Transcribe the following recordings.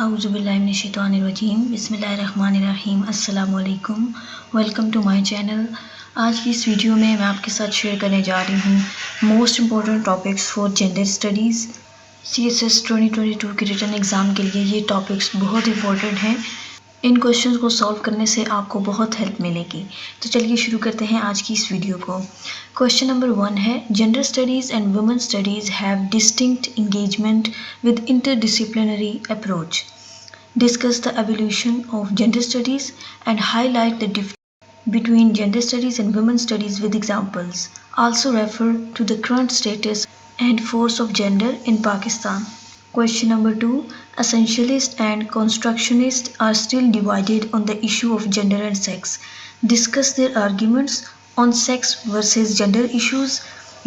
औज़ुबिल्लाहिमिनश्शैतानिर्रजीम बिस्मिल्लाहिर्रहमानिर्रहीम अस्सलाम-ओ-अलैकुम। Welcome to my channel. आज की इस वीडियो में मैं आपके साथ शेयर करने जा रही हूँ most important topics for gender studies. CSS 2022 के रिटन एग्ज़ाम के लिए ये टॉपिक्स बहुत इंपॉर्टेंट हैं। इन क्वेश्चंस को सॉल्व करने से आपको बहुत हेल्प मिलेगी। तो चलिए शुरू करते हैं आज की इस वीडियो को। क्वेश्चन नंबर 1 है, gender studies and women studies have distinct engagement with interdisciplinary approach. Discuss the evolution of gender studies and highlight the difference between gender studies and women studies with examples. Also refer to the current status and force of gender in Pakistan. Question number 2. Essentialists and constructionists are still divided on the issue of gender and sex. Discuss their arguments on sex versus gender issues.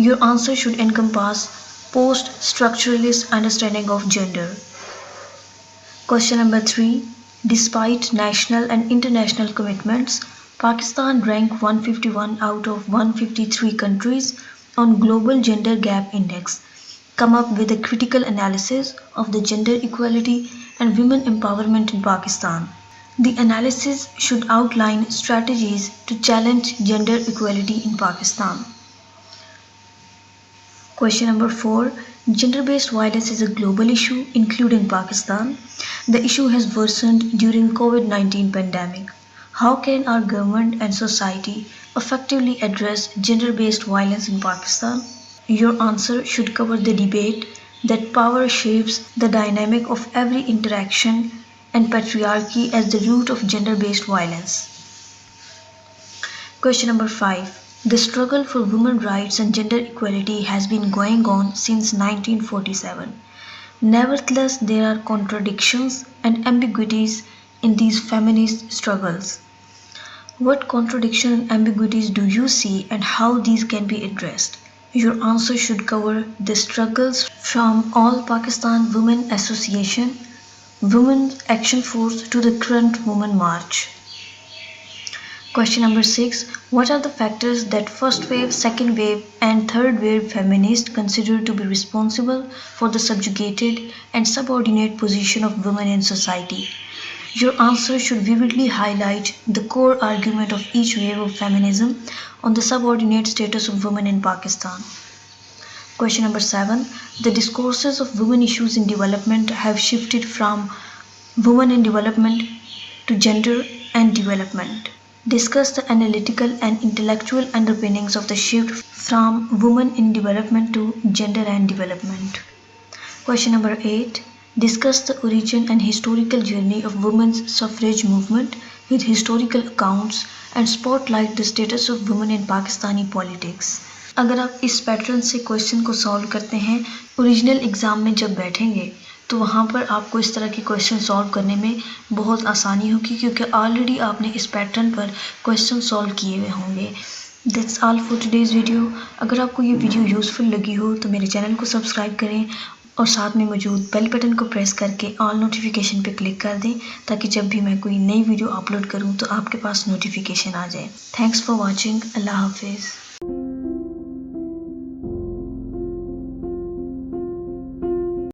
Your answer should encompass post-structuralist understanding of gender. Question number 3. Despite national and international commitments, Pakistan ranked 151 out of 153 countries on Global Gender Gap Index. Come up with a critical analysis of the gender equality and women empowerment in Pakistan. The analysis should outline strategies to challenge gender equality in Pakistan. Question number 4. Gender-based violence is a global issue, including Pakistan. The issue has worsened during COVID-19 pandemic. How can our government and society effectively address gender-based violence in Pakistan? Your answer should cover the debate that power shapes the dynamic of every interaction and patriarchy as the root of gender-based violence. Question number 5. The struggle for women's rights and gender equality has been going on since 1947. Nevertheless, there are contradictions and ambiguities in these feminist struggles. What contradictions and ambiguities do you see and how these can be addressed? Your answer should cover the struggles from All Pakistan Women Association, Women's Action Force to the current Women March. Question number 6. What are the factors that first wave, second wave and third wave feminists consider to be responsible for the subjugated and subordinate position of women in society? Your answer should vividly highlight the core argument of each wave of feminism on the subordinate status of women in Pakistan. Question number 7. The discourses of women issues in development have shifted from women in development to gender and development. Discuss the analytical and intellectual underpinnings of the shift from women in development to gender and development. Question number 8. Discuss the origin and historical journey of women's suffrage movement with historical accounts and spotlight the status of women in Pakistani politics. अगर आप इस pattern से question को solve करते हैं, original exam में जब बैठेंगे तो वहाँ पर आपको इस तरह के क्वेश्चन सॉल्व करने में बहुत आसानी होगी, क्योंकि ऑलरेडी आपने इस पैटर्न पर क्वेश्चन सॉल्व किए हुए होंगे। That's all for today's video. अगर आपको ये वीडियो यूज़फुल लगी हो तो मेरे चैनल को सब्सक्राइब करें और साथ में मौजूद बेल बटन को प्रेस करके ऑल नोटिफिकेशन पे क्लिक कर दें, ताकि जब भी मैं कोई नई वीडियो अपलोड करूँ तो आपके पास नोटिफिकेशन आ जाए। Thanks for watching. अल्लाह हाफिज़।